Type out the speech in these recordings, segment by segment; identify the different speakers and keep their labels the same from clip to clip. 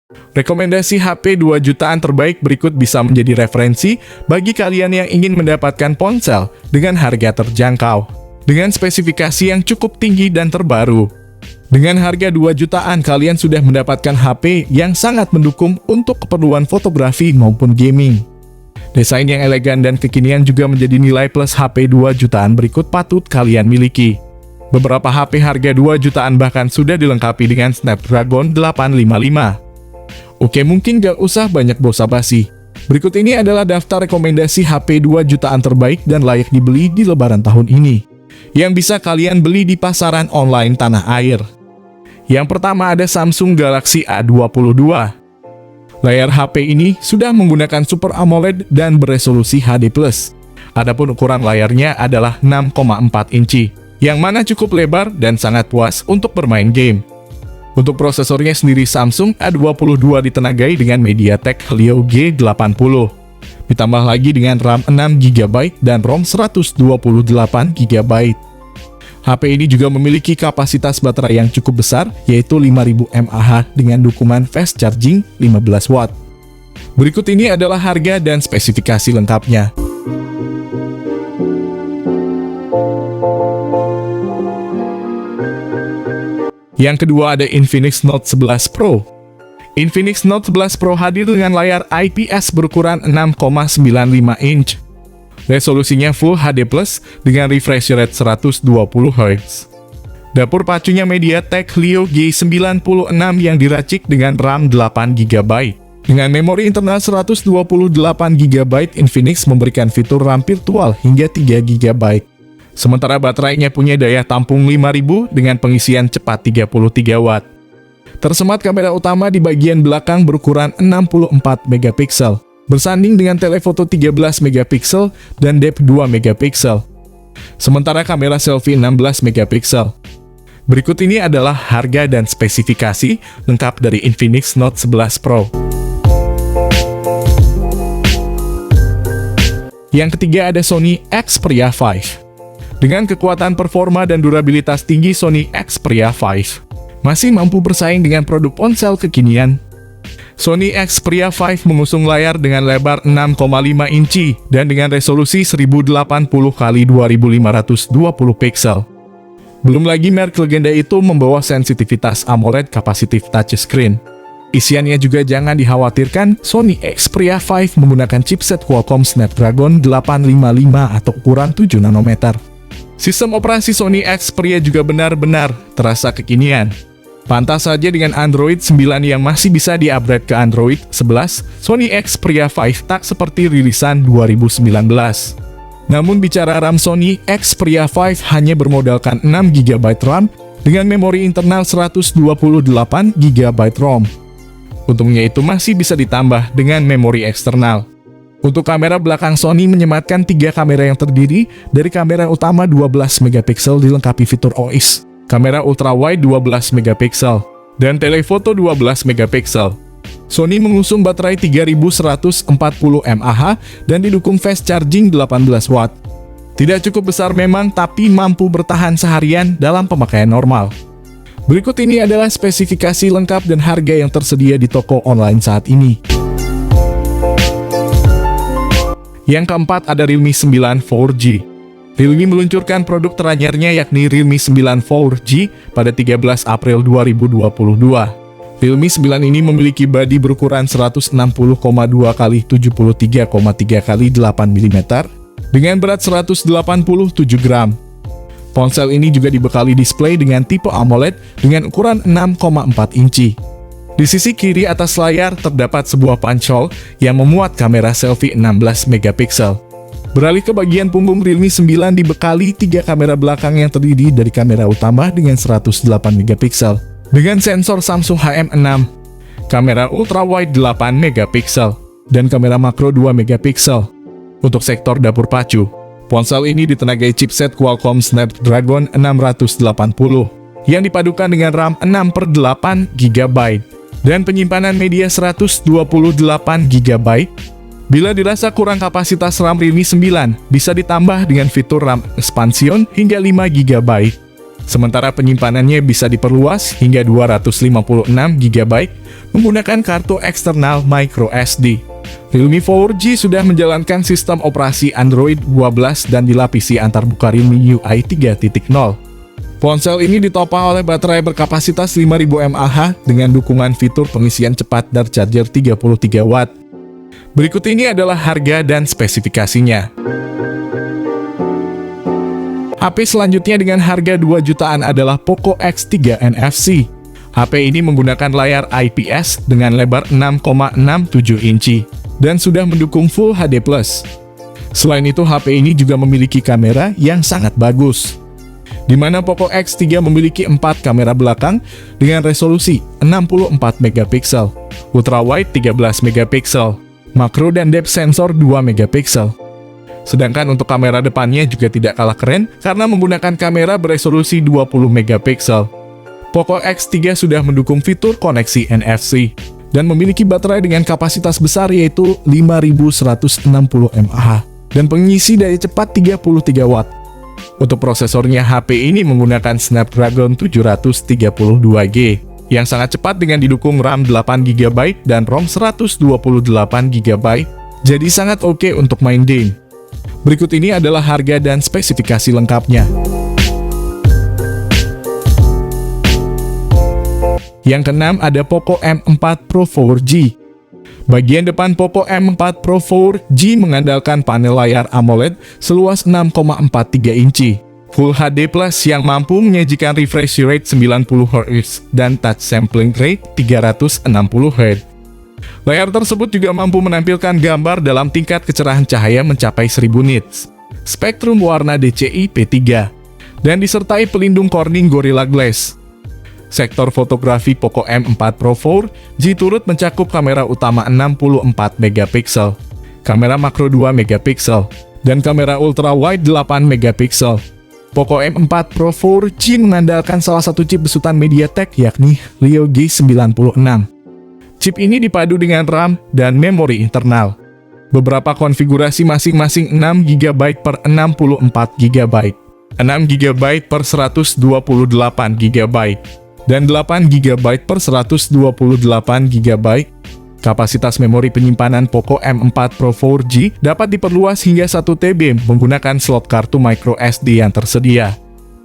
Speaker 1: Rekomendasi HP 2 jutaan terbaik berikut bisa menjadi referensi bagi kalian yang ingin mendapatkan ponsel dengan harga terjangkau, dengan spesifikasi yang cukup tinggi dan terbaru. Dengan harga 2 jutaan, kalian sudah mendapatkan HP yang sangat mendukung untuk keperluan fotografi maupun gaming. Desain yang elegan dan kekinian juga menjadi nilai plus HP 2 jutaan berikut patut kalian miliki. Beberapa HP harga 2 jutaan bahkan sudah dilengkapi dengan Snapdragon 855. Oke, mungkin gak usah banyak basa-basi. Berikut ini adalah daftar rekomendasi HP 2 jutaan terbaik dan layak dibeli di Lebaran tahun ini, yang bisa kalian beli di pasaran online tanah air. Yang pertama ada Samsung Galaxy A22. Layar HP ini sudah menggunakan Super AMOLED dan beresolusi HD+. Adapun ukuran layarnya adalah 6,4 inci, yang mana cukup lebar dan sangat puas untuk bermain game. Untuk prosesornya sendiri, Samsung A22 ditenagai dengan MediaTek Helio G80. Ditambah lagi dengan RAM 6GB dan ROM 128GB. HP ini juga memiliki kapasitas baterai yang cukup besar, yaitu 5000 mAh dengan dukungan fast charging 15 watt. Berikut ini adalah harga dan spesifikasi lengkapnya. Yang kedua ada Infinix Note 11 Pro. Infinix Note 11 Pro hadir dengan layar IPS berukuran 6,95 inch. Resolusinya Full HD Plus dengan refresh rate 120 Hz. Dapur pacunya MediaTek Helio G96 yang diracik dengan RAM 8GB. Dengan memori internal 128GB, Infinix memberikan fitur RAM virtual hingga 3GB. Sementara baterainya punya daya tampung 5000 dengan pengisian cepat 33 watt. Tersemat kamera utama di bagian belakang berukuran 64 megapiksel, bersanding dengan telefoto 13 megapiksel dan depth 2 megapiksel. Sementara kamera selfie 16 megapiksel. Berikut ini adalah harga dan spesifikasi lengkap dari Infinix Note 11 Pro. Yang ketiga ada Sony Xperia 5. Dengan kekuatan performa dan durabilitas tinggi, Sony Xperia 5 masih mampu bersaing dengan produk ponsel kekinian. Sony Xperia 5 mengusung layar dengan lebar 6,5 inci dan dengan resolusi 1080x2520 pixel. Belum lagi merek legenda itu membawa sensitivitas AMOLED Capacitive Touchscreen. Isiannya juga jangan dikhawatirkan, Sony Xperia 5 menggunakan chipset Qualcomm Snapdragon 855 atau ukuran 7 nanometer. Sistem operasi Sony Xperia juga benar-benar terasa kekinian. Pantas saja dengan Android 9 yang masih bisa di-upgrade ke Android 11, Sony Xperia 5 tak seperti rilisan 2019. Namun bicara RAM, Sony Xperia 5 hanya bermodalkan 6GB RAM dengan memori internal 128GB ROM. Untungnya itu masih bisa ditambah dengan memori eksternal. Untuk kamera belakang, Sony menyematkan 3 kamera yang terdiri dari kamera utama 12 megapiksel dilengkapi fitur OIS, kamera ultrawide 12 megapiksel, dan telefoto 12 megapiksel. Sony mengusung baterai 3140 mAh dan didukung fast charging 18 watt. Tidak cukup besar memang, tapi mampu bertahan seharian dalam pemakaian normal. Berikut ini adalah spesifikasi lengkap dan harga yang tersedia di toko online saat ini. Yang keempat ada Realme 9 4G. Realme meluncurkan produk teranyarnya yakni Realme 9 4G pada 13 April 2022. Realme 9 ini memiliki bodi berukuran 160,2 x 73,3 x 8 mm dengan berat 187 gram. Ponsel ini juga dibekali display dengan tipe AMOLED dengan ukuran 6,4 inci. Di sisi kiri atas layar terdapat sebuah pancol yang memuat kamera selfie 16 megapiksel. Beralih ke bagian punggung, Realme 9 dibekali 3 kamera belakang yang terdiri dari kamera utama dengan 108 megapiksel dengan sensor Samsung HM6, kamera ultrawide 8 megapiksel, dan kamera makro 2 megapiksel. Untuk sektor dapur pacu, ponsel ini ditenagai chipset Qualcomm Snapdragon 680 yang dipadukan dengan RAM 6/8GB. Dan penyimpanan media 128GB. Bila dirasa kurang kapasitas RAM, Realme 9 bisa ditambah dengan fitur RAM expansion hingga 5GB. Sementara penyimpanannya bisa diperluas hingga 256 GB menggunakan kartu eksternal microSD. Realme 4G sudah menjalankan sistem operasi Android 12 dan dilapisi antarmuka Realme UI 3.0. Ponsel ini ditopang oleh baterai berkapasitas 5000 mAh dengan dukungan fitur pengisian cepat dan charger 33 Watt. Berikut ini adalah harga dan spesifikasinya. HP selanjutnya dengan harga 2 jutaan adalah Poco X3 NFC. HP ini menggunakan layar IPS dengan lebar 6,67 inci dan sudah mendukung Full HD+. Selain itu, HP ini juga memiliki kamera yang sangat bagus, di mana Poco X3 memiliki 4 kamera belakang dengan resolusi 64 megapiksel, ultrawide 13 megapiksel, makro dan depth sensor 2 megapiksel. Sedangkan untuk kamera depannya juga tidak kalah keren karena menggunakan kamera beresolusi 20 megapiksel. Poco X3 sudah mendukung fitur koneksi NFC dan memiliki baterai dengan kapasitas besar yaitu 5160 mAh dan pengisi daya cepat 33 Watt. Untuk prosesornya, HP ini menggunakan Snapdragon 732G yang sangat cepat dengan didukung RAM 8GB dan ROM 128GB, jadi sangat oke untuk main game. Berikut ini adalah harga dan spesifikasi lengkapnya. Yang keenam ada Poco M4 Pro 4G. Bagian depan Poco M4 Pro 4G mengandalkan panel layar AMOLED seluas 6,43 inci, Full HD Plus yang mampu menyajikan refresh rate 90Hz dan touch sampling rate 360Hz. Layar tersebut juga mampu menampilkan gambar dalam tingkat kecerahan cahaya mencapai 1000 nits, spektrum warna DCI P3, dan disertai pelindung Corning Gorilla Glass. Sektor fotografi Poco M4 Pro 4G turut mencakup kamera utama 64 megapiksel, kamera makro 2 megapiksel, dan kamera ultrawide 8 megapiksel. Poco M4 Pro 4G mengandalkan salah satu chip besutan MediaTek yakni Helio G96. Chip ini dipadu dengan RAM dan memori internal. Beberapa konfigurasi masing-masing 6GB per 64GB, 6GB per 128GB, dan 8GB per 128GB. Kapasitas memori penyimpanan Poco M4 Pro 4G dapat diperluas hingga 1 TB menggunakan slot kartu microSD yang tersedia.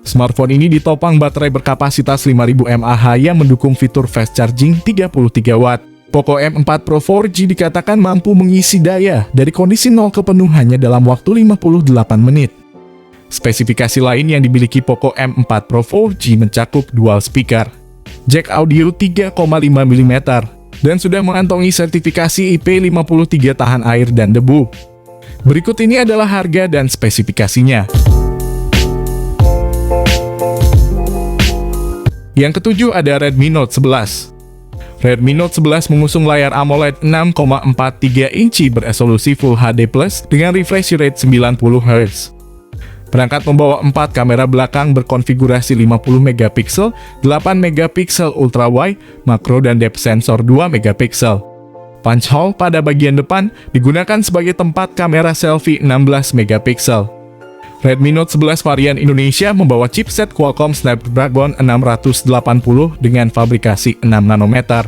Speaker 1: Smartphone ini ditopang baterai berkapasitas 5000 mAh yang mendukung fitur fast charging 33 Watt. Poco M4 Pro 4G dikatakan mampu mengisi daya dari kondisi 0 ke penuh hanya dalam waktu 58 menit. Spesifikasi lain yang dimiliki Poco M4 Pro 4G mencakup dual speaker, jack audio 3,5 mm, dan sudah mengantongi sertifikasi IP53 tahan air dan debu. Berikut ini adalah harga dan spesifikasinya. Yang ketujuh ada Redmi Note 11. Redmi Note 11 mengusung layar AMOLED 6,43 inci beresolusi Full HD+ dengan refresh rate 90Hz. Perangkat membawa 4 kamera belakang berkonfigurasi 50 megapiksel, 8 megapiksel ultrawide, makro dan depth sensor 2 megapiksel. Punch hole pada bagian depan digunakan sebagai tempat kamera selfie 16 megapiksel. Redmi Note 11 varian Indonesia membawa chipset Qualcomm Snapdragon 680 dengan fabrikasi 6 nanometer.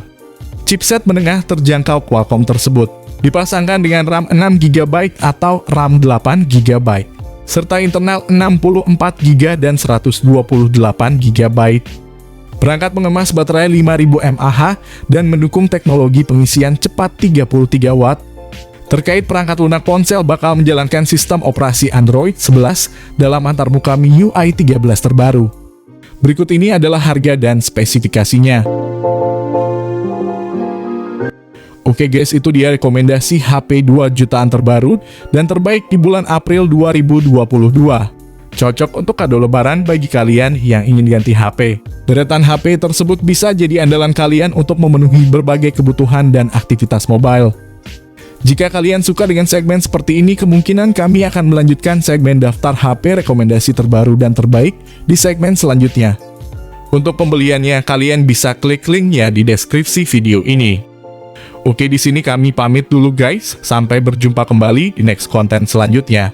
Speaker 1: Chipset menengah terjangkau Qualcomm tersebut dipasangkan dengan RAM 6GB atau RAM 8GB, serta internal 64GB dan 128GB. Perangkat mengemas baterai 5000 mAh dan mendukung teknologi pengisian cepat 33 Watt. Terkait perangkat lunak ponsel bakal menjalankan sistem operasi Android 11 dalam antarmuka MIUI 13 terbaru. Berikut ini adalah harga dan spesifikasinya. Oke guys, itu dia rekomendasi HP 2 jutaan terbaru dan terbaik di bulan April 2022. Cocok untuk kado lebaran bagi kalian yang ingin ganti HP. Deretan HP tersebut bisa jadi andalan kalian untuk memenuhi berbagai kebutuhan dan aktivitas mobile. Jika kalian suka dengan segmen seperti ini, kemungkinan kami akan melanjutkan segmen daftar HP rekomendasi terbaru dan terbaik di segmen selanjutnya. Untuk pembeliannya, kalian bisa klik linknya di deskripsi video ini. Oke, di sini kami pamit dulu guys. Sampai berjumpa kembali di next konten selanjutnya.